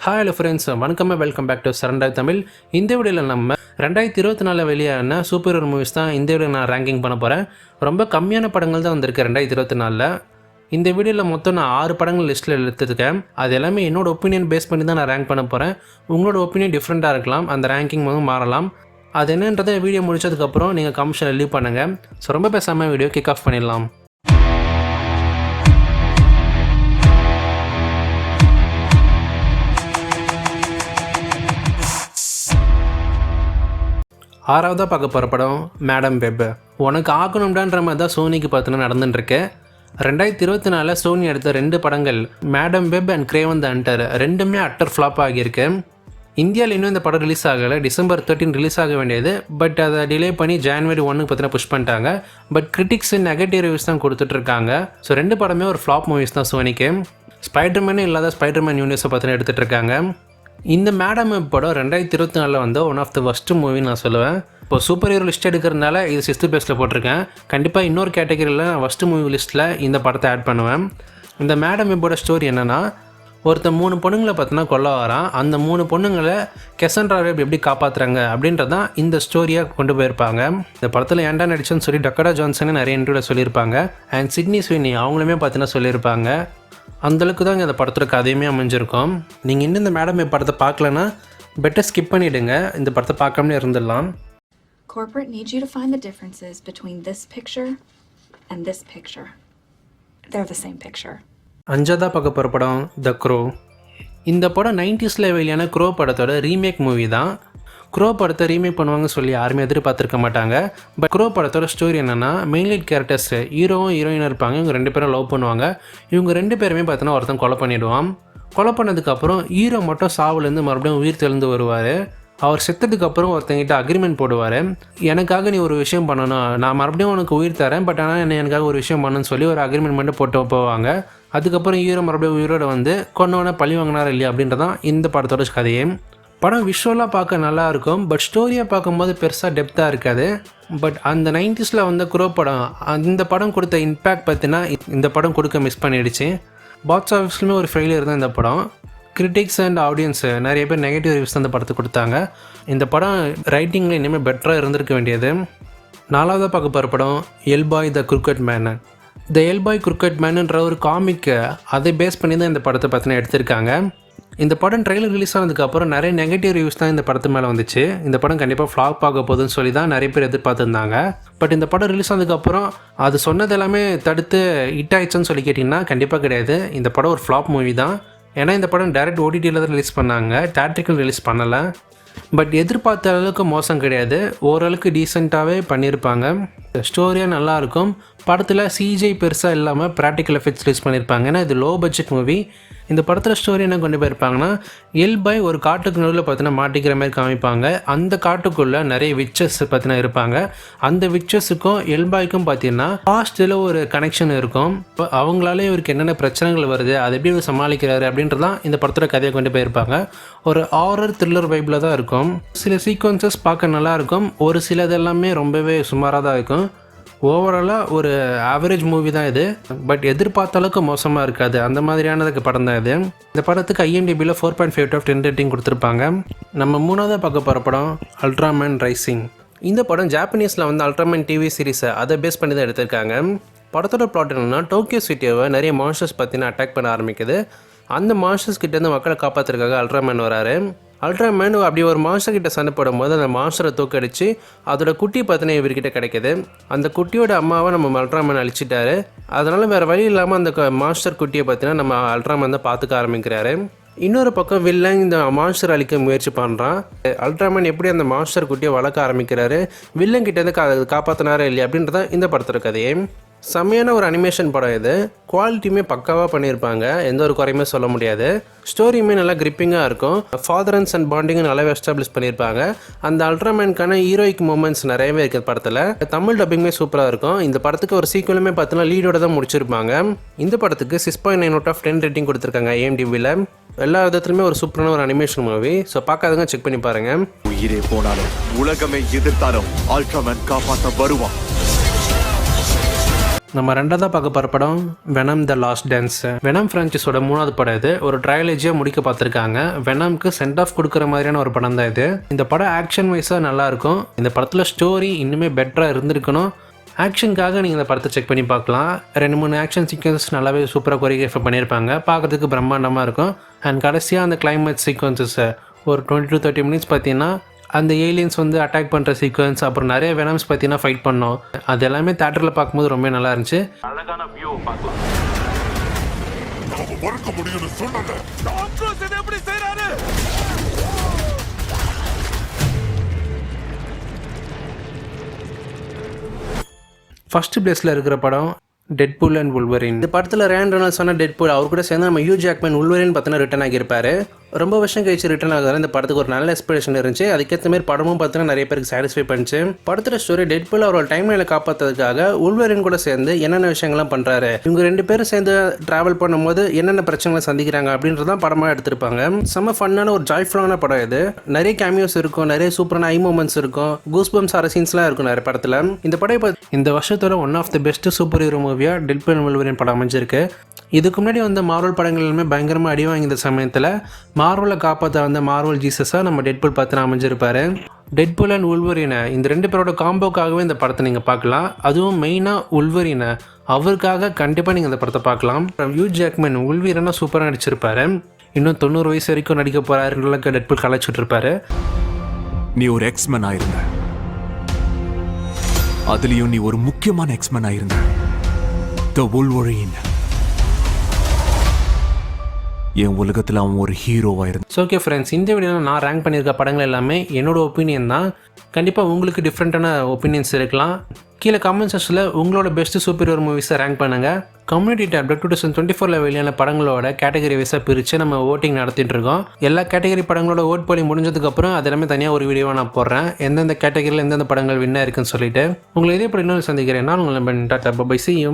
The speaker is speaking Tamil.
ஹலோ ஃப்ரெண்ட்ஸ், வணக்கம், welcome back to surrender Tamil. இந்த வீடியோவில் நம்ம 2024 வெளியான சூப்பர் ஹீரோ மூவிஸ் தான் இந்த வீடியோ நான் ரேங்கிங் பண்ண போகிறேன். ரொம்ப கம்மியான படங்கள் தான் வந்திருக்கு 2024. இந்த வீடியோவில் மொத்தம் நான் 6 படங்கள் லிஸ்ட்டில் எடுத்துருக்கேன். அது எல்லாமே என்னோட ஒப்பீனியன் பேஸ் பண்ணி தான் நான் ரேங்க் பண்ண போகிறேன். உங்களோட ஒப்பீனியன் டிஃப்ரெண்ட்டாக இருக்கலாம், அந்த ரேங்கிங் வந்து மாறலாம். அது என்னன்றதை வீடியோ முடிச்சதுக்கப்புறம் நீங்கள் கமெண்ட்ஸில் லீவ் பண்ணுங்கள். ஸோ ரொம்ப பேசாமல் வீடியோ கிக் ஆஃப் பண்ணிடலாம். ஆறாவதாக பார்க்க போகிற படம் மேடம் வெப். உனக்கு ஆக்கணும்டான்ற மாதிரி தான் சோனிக்கு பார்த்தீங்கன்னா நடந்துட்டுருக்கு. 2024 சோனி எடுத்த 2 படங்கள் Madame Web and Kraven the Hunter ரெண்டுமே அட்டர் ஃப்ளாப் ஆகியிருக்கு. இந்தியாவில் இன்னும் இந்த படம் ரிலீஸ் ஆகலை. டிசம்பர் 13 ரிலீஸ் ஆக வேண்டியது. பட் அதை டிலே பண்ணி ஜனவரி 1 பார்த்தீங்கன்னா புஷ் பண்ணிட்டாங்க. பட் கிரிட்டிக்ஸ் நெகட்டிவ் ரிவ்யூஸ் தான் கொடுத்துட்ருக்காங்க. ஸோ 2 படமே ஒரு ஃப்ளாப் மூவிஸ் தான் சோனிக்கு. ஸ்பைடர்மேனே இல்லாத ஸ்பைடர்மேன் யூனிவர்ஸை பார்த்தீங்கன்னா எடுத்துகிட்டு இருக்காங்க. இந்த மேடம் படம் 2024 வந்து one of the first movie நான் சொல்லுவேன். இப்போ சூப்பர் ஹீரோ லிஸ்ட் எடுக்கிறதுனால இது 6th பிளேஸில் போட்டிருக்கேன். கண்டிப்பாக இன்னொரு கேட்டகரியில் நான் ஃபஸ்ட்டு மூவி லிஸ்ட்டில் இந்த படத்தை ஆட் பண்ணுவேன். இந்த மேடம் வெப்போட ஸ்டோரி என்னென்னா, ஒருத்தர் 3 பொண்ணுங்களை பார்த்தீங்கன்னா கொல்ல வரான். அந்த 3 பொண்ணுங்களை கெசன்ட்ரா வெப் எப்படி காப்பாற்றுறாங்க அப்படின்றதான் இந்த ஸ்டோரியாக கொண்டு போயிருப்பாங்க. இந்த படத்தில் ஏன்டா நடிச்சுன்னு சொல்லி டக்கடா ஜான்சனே நிறைய இன்டர்வியூவில் சொல்லியிருப்பாங்க. அண்ட் சிட்னி ஸ்வினி அவங்களுமே பார்த்தீங்கன்னா சொல்லியிருப்பாங்க. அந்தளவுக்கு தான் இந்த படத்தோட கதையுமே அமைஞ்சிருக்கும். நீங்கள் இன்னும் இந்த மேடம் படத்தை பார்க்கலன்னா பெட்டர் ஸ்கிப் பண்ணிவிடுங்க. இந்த படத்தை பார்க்காமலே இருந்துடலாம். Corporate needs you to find the differences between this picture and this picture. They're the same picture. அஞ்சாவதா பார்க்க போகிற படம் த க்ரோ. இந்த படம் 90s வெளியான க்ரோ படத்தோட ரீமேக் மூவி தான். க்ரோ படத்தை ரீமேக் பண்ணுவாங்கன்னு சொல்லி யாருமே எதிர்பார்த்துருக்க மாட்டாங்க. பட் க்ரோ படத்தோட ஸ்டோரி என்னென்னா, மெயின் லீட் கேரக்டர்ஸ் ஹீரோவும் ஹீரோயினும் இருப்பாங்க. இவங்க 2 பேரும் லவ் பண்ணுவாங்க. இவங்க 2 பேருமே பார்த்தீங்கன்னா ஒருத்தன் கொலை பண்ணிவிடுவான். கொலை பண்ணதுக்கப்புறம் ஹீரோ மட்டும் சாவுலேருந்து மறுபடியும் உயிர் தெளிந்து வருவார். அவர் செத்ததுக்கப்புறம் ஒருத்தங்கிட்ட அக்ரிமெண்ட் போடுவார். எனக்காக நீ ஒரு விஷயம் பண்ணணும், நான் மறுபடியும் உனக்கு உயிர் தரேன், பட் ஆனால் எனக்காக ஒரு விஷயம் பண்ணுன்னு சொல்லி ஒரு அக்ரிமெண்ட் மட்டும் போட்டு போவாங்க. அதுக்கப்புறம் ஹீரோ மறுபடியும் உயிரோடு வந்து கொன்னவனை பழி வாங்கினார் இல்லையா அப்படின்றதான் இந்த படத்தோட கதையே. படம் விஷுவலாக பார்க்க நல்லாயிருக்கும், பட் ஸ்டோரியாக பார்க்கும்போது பெருசாக டெப்த்தாக இருக்காது. பட் அந்த 90s வந்த க்ரோ படம், அந்த படம் கொடுத்த இம்பேக்ட் பார்த்தினா இந்த படம் கொடுக்க மிஸ் பண்ணிடுச்சு. பாக்ஸ் ஆஃபீஸ்லுமே ஒரு ஃபெயிலியர் தான் இந்த படம். கிரிட்டிக்ஸ் அண்ட் ஆடியன்ஸு நிறைய பேர் நெகட்டிவ் ரிவ்யூஸ் தான் இந்த படத்தை கொடுத்தாங்க. இந்த படம் ரைட்டிங்கில் இனிமேல் பெட்டராக இருந்திருக்க வேண்டியது. 4வதாக பார்க்க போகிற படம் எல்பாய் த கிரிக்கெட் மேன். த எல்பாய் கிரிக்கெட் மேனுன்ற ஒரு காமிக்கு அதை பேஸ் பண்ணி தான் இந்த படத்தை பார்த்தீங்கன்னா எடுத்திருக்காங்க. இந்த படம் ட்ரெய்லர் ரிலீஸ் ஆனதுக்கப்புறம் நிறைய நெகட்டிவ் ரிவ்யூஸ் தான் இந்த படத்து மேலே வந்துச்சு. இந்த படம் கண்டிப்பாக ஃப்ளாப் ஆக போகுதுன்னு சொல்லி தான் நிறைய பேர் எதிர்பார்த்துருந்தாங்க. பட் இந்த படம் ரிலீஸ் ஆனதுக்கப்புறம் அது சொன்னது எல்லாமே தடுத்து ஹிட் ஆயிடுச்சுன்னு சொல்லி கேட்டிங்கன்னா கண்டிப்பாக கிடையாது. இந்த படம் ஒரு ஃப்ளாப் மூவி தான். ஏன்னா இந்த படம் டைரக்ட் ஓடிடியில் தான் ரிலீஸ் பண்ணாங்க, தியேட்ரிக்கல் ரிலீஸ் பண்ணலை. பட் எதிர்பார்த்த அளவுக்கு மோசம் கிடையாது, ஓரளவுக்கு டீசெண்டாகவே பண்ணியிருப்பாங்க. ஸ்டோரியாக நல்லாயிருக்கும். படத்தில் சிஜி பெருசாக இல்லாமல் ப்ராக்டிக்கல் எஃபெக்ட்ஸ் ரிலீஸ் பண்ணியிருப்பாங்க. ஏன்னா இது லோ பட்ஜெட் மூவி. இந்த படத்தில் ஸ்டோரி என்ன கொண்டு போயிருப்பாங்கன்னா, எல்பாய் ஒரு காட்டுக்கு நடுவில் பார்த்தீங்கன்னா மாட்டிக்கிற மாதிரி காமிப்பாங்க. அந்த காட்டுக்குள்ளே நிறைய விச்சஸ் பார்த்தீங்கன்னா இருப்பாங்க. அந்த விச்சஸுக்கும் எல்பாய்க்கும் பார்த்தீங்கன்னா பாஸ்ட்டில் ஒரு கனெக்ஷன் இருக்கும். இப்போ அவங்களாலே இவருக்கு என்னென்ன பிரச்சனைகள் வருது, அதை எப்படி இவர் சமாளிக்கிறாரு அப்படின்றதான் இந்த படத்தோட கதையை கொண்டு போயிருப்பாங்க. ஒரு ஹாரர் த்ரில்லர் வைப்பில் தான் இருக்கும். சில சீக்வன்சஸ் பார்க்க நல்லாயிருக்கும், ஒரு சிலது எல்லாமே ரொம்பவே சுமாராக தான் இருக்கும். ஓவராலாக ஒரு ஆவரேஜ் மூவி தான் இது. பட் எதிர்பார்த்த அளவுக்கு மோசமாக இருக்காது, அந்த மாதிரியானதுக்கு படம் தான் இது. இந்த படத்துக்கு IMDbயில் 4.5/10 ரேட்டிங் கொடுத்துருப்பாங்க. நம்ம 3வதாக பார்க்க போகிற படம் அல்ட்ராமேன் ரைசிங். இந்த படம் ஜாப்பனீஸில் வந்து அல்ட்ராமேன் டிவி சீரிஸை அதை பேஸ் பண்ணி தான் எடுத்திருக்காங்க. படத்தோட பிளாட் என்னென்னா, டோக்கியோ சிட்டியை நிறைய மான்ஸ்டர்ஸ் பார்த்தீங்கன்னா அட்டாக் பண்ண ஆரம்பிக்குது. அந்த மான்ஸ்டர்ஸ் கிட்டேருந்து மக்களை காப்பாற்றுறதுக்காக அல்ட்ராமேன் வராரு. அல்ட்ராமேன் அப்படி ஒரு மான்ஸ்டர் கிட்ட சண்டை போடும்போது அந்த மான்ஸ்டரை தூக்கடிச்சு அதோட குட்டி பார்த்தீங்கன்னா இவர்கிட்ட கிடைக்கிது. அந்த குட்டியோட அம்மாவை நம்ம அல்ட்ராமேன் அழிச்சிட்டாரு. அதனால் வேறு வழி இல்லாமல் அந்த மான்ஸ்டர் குட்டியை பார்த்தீங்கன்னா நம்ம அல்ட்ராமேன் தான் பார்த்துக்க ஆரம்பிக்கிறாரு. இன்னொரு பக்கம் வில்லன் இந்த மான்ஸ்டர் அழிக்க முயற்சி பண்ணுறான். அல்ட்ராமேன் எப்படி அந்த மான்ஸ்டர் குட்டியை வளர்க்க ஆரம்பிக்கிறாரு, வில்லன் கிட்டேருந்து காப்பாற்றினாரா இல்லையா அப்படின்றதான் இந்த படத்தோட கதையே. செம்மையான ஒரு அனிமேஷன் படம் இது. குவாலிட்டியுமே பக்காவாக பண்ணியிருப்பாங்க, எந்த ஒரு குறையுமே சொல்ல முடியாது. ஸ்டோரியுமே நல்லா கிரிப்பிங்காக இருக்கும். ஃபாதர் அண்ட் சன் பாண்டிங் நல்லாவே எஸ்டாப்ளிஷ் பண்ணியிருப்பாங்க. அந்த அல்ட்ராமேனுக்கான ஹீரோயிக் மூமெண்ட்ஸ் நிறையவே இருக்குது படத்தில். தமிழ் டப்பிங்குமே சூப்பராக இருக்கும். இந்த படத்துக்கு ஒரு சீக்குவலுமே பார்த்தீங்கன்னா லீடோட தான் முடிச்சிருப்பாங்க. இந்த படத்துக்கு 6.9/10 ரேட்டிங் கொடுத்துருக்காங்க IMDbயில். எல்லா விதத்துலையுமே ஒரு சூப்பரான ஒரு அனிமேஷன் மூவி. ஸோ பார்க்காதவங்க செக் பண்ணி பாருங்கள். உயிரே போனாலும் உலகமே எதிர்த்தாலும் அல்ட்ராமேன் காப்பாற்ற வருவான். நம்ம ரெண்டாவதாக பார்க்க போகிற படம் venom the last dance. Venom ஃப்ரான்ச்சைஸோட 3வது படம் இது. ஒரு ட்ரையாலஜியாக முடிக்க பார்த்துருக்காங்க. வெனம்க்கு சென்ட் ஆஃப் கொடுக்குற மாதிரியான ஒரு படம் தான் இது. இந்த படம் ஆக்ஷன் வைஸாக நல்லாயிருக்கும். இந்த படத்தில் ஸ்டோரி இன்னுமே பெட்டராக இருந்திருக்கணும். ஆக்ஷனுக்காக நீங்கள் இந்த படத்தை செக் பண்ணி பார்க்கலாம். 2-3 ஆக்ஷன் சீக்வன்ஸ் நல்லாவே சூப்பராக கொரியோகிராஃப் பண்ணியிருப்பாங்க. பார்க்குறதுக்கு பிரம்மாண்டமாக இருக்கும். அண்ட் கடைசியாக அந்த கிளைமேக்ஸ் சீக்வன்சஸ் ஒரு 20-30 மினிட்ஸ் பார்த்தீங்கன்னா அந்த ஏலியன்ஸ் வந்து அட்டாக் பண்ணுற சீக்வன்ஸ், அப்புறம் நிறைய வெனம்ஸ் பார்த்தீங்கன்னா ஃபைட் பண்ணோம். அது எல்லாமே தேட்டரில் பார்க்கும்போது ரொம்ப நல்லா இருந்துச்சு. அழகான வியூ பார்க்கலாம். நாம மறக்க முடியும்னு சொன்னல. டாம் க்ரூஸ் இதை எப்படி செய்றாரு? ஃபர்ஸ்ட் பிளேஸில் இருக்கிற படம் டெட்பூல் அண்ட் உல்வரின். இந்த படத்தில் ரேன் ரெனால்ட்ஸ் சொன்ன டெட்பூல் அவர் கூட சேர்ந்து நம்ம ஹியூ ஜாக்மேன் உல்வரின் பார்த்தீங்கன்னா ரிட்டர்ன் ஆகியிருப்பாரு. ரொம்ப வருஷம் கழிச்சு ரிட்டர்ன் ஆகுது. இந்த படத்துக்கு ஒரு நல்ல எக்ஸ்பெக்டேஷன் இருந்துச்சு. அதுக்கேற்ற மாதிரி படமும் பார்த்தீங்கன்னா நிறைய பேருக்கு சாட்டிஸ்ஃபை பண்ணிச்சு. படத்தில் ஸ்டோரி டெட்பூல் அவரோட டைம் லைனை காப்பாற்றுறதுக்காக உல்வரின் கூட சேர்ந்து என்னென்ன விஷயங்கள்லாம் பண்ணுறாரு, இவங்க 2 பேரும் சேர்ந்து ட்ராவல் பண்ணும்போது என்னென்ன பிரச்சனைகளை சந்திக்கிறாங்க அப்படின்றதான் படமாக எடுத்திருப்பாங்க. செம்ம ஃபன்னான ஒரு ஜாய்ஃபுல்லான படம் இது. நிறைய கேமியோஸ் இருக்கும், நிறைய சூப்பரான ஐ மூமெண்ட்ஸ் இருக்கும், கூஸ் பம்ஸ் ஆர சீன்ஸ்லாம் இருக்கும் நிறைய படத்தில். இந்த படம் இந்த வருஷத்தோட one of the best super hero மூவியாக டெட்பூல் அண்ட் உல்வரின் படம் அமைஞ்சிருக்கு. இதுக்கு முன்னாடி வந்த மார்வல் படங்கள் எல்லாமே பயங்கரமாக அடி வாங்கிய சமயத்தில் மார்வலை காப்பாற்ற வந்த மார்வல் ஜீசஸாக நம்ம டெட்பூல் பார்த்து அமைஞ்சிருப்பாரு. டெட்பூல் அண்ட் உல்வரினை இந்த 2 பேரோட காம்போக்காகவே இந்த படத்தை நீங்கள் பார்க்கலாம். அதுவும் மெயினாக உல்வரினை அவருக்காக கண்டிப்பாக நீங்கள் இந்த படத்தை பார்க்கலாம். ஹியூ ஜாக்மேன் உல்வரினை சூப்பராக நடிச்சிருப்பாரு. இன்னும் 90 வயசு வரைக்கும் நடிக்க போகிறாருன்றளவுக்கு டெட்பூல் கலாச்சிட்டு இருப்பாரு. நீ ஒரு எக்ஸ்மேன் ஆயிருந்த, அதுலயும் நீ ஒரு முக்கியமான எக்ஸ்மேன் ஆயிருந்த. தி வுல்வரின். என் உலகத்தில் அவன் ஒரு ஹீரோவாக இருந்தான். ஸோ ஓகே ஃப்ரெண்ட்ஸ், இந்த வீடியோவில் நான் ரேங்க் பண்ணியிருக்க படங்கள் எல்லாமே என்னோடய ஒப்பீனியன் தான். கண்டிப்பாக உங்களுக்கு டிஃப்ரெண்ட்டான ஒப்பீனியன்ஸ் இருக்கலாம். கீழே கமெண்ட் செக்ஷனில் உங்களோட பெஸ்ட் சூப்பர் ஹீரோ மூவிஸை ரேங்க் பண்ணுங்கள். கம்யூனிட்டி டேப்ல 2024 வெளியான படங்களோட கேட்டகரி வைஸாக பிரித்து நம்ம ஓட்டிங் நடத்திட்டு இருக்கோம். எல்லா கேட்டகரி படங்களோட ஓட் போலி முடிஞ்சதுக்கப்புறம் அது எல்லாமே தனியாக ஒரு வீடியோவாக நான் போடுறேன். எந்தெந்த கேட்டகரியில் எந்தெந்த படங்கள் வின்னாக இருக்குன்னு சொல்லிட்டு உங்களை இதே படம் இன்னொரு சந்திக்கிறேன். நான் உங்களை டாட்டா பை. See you.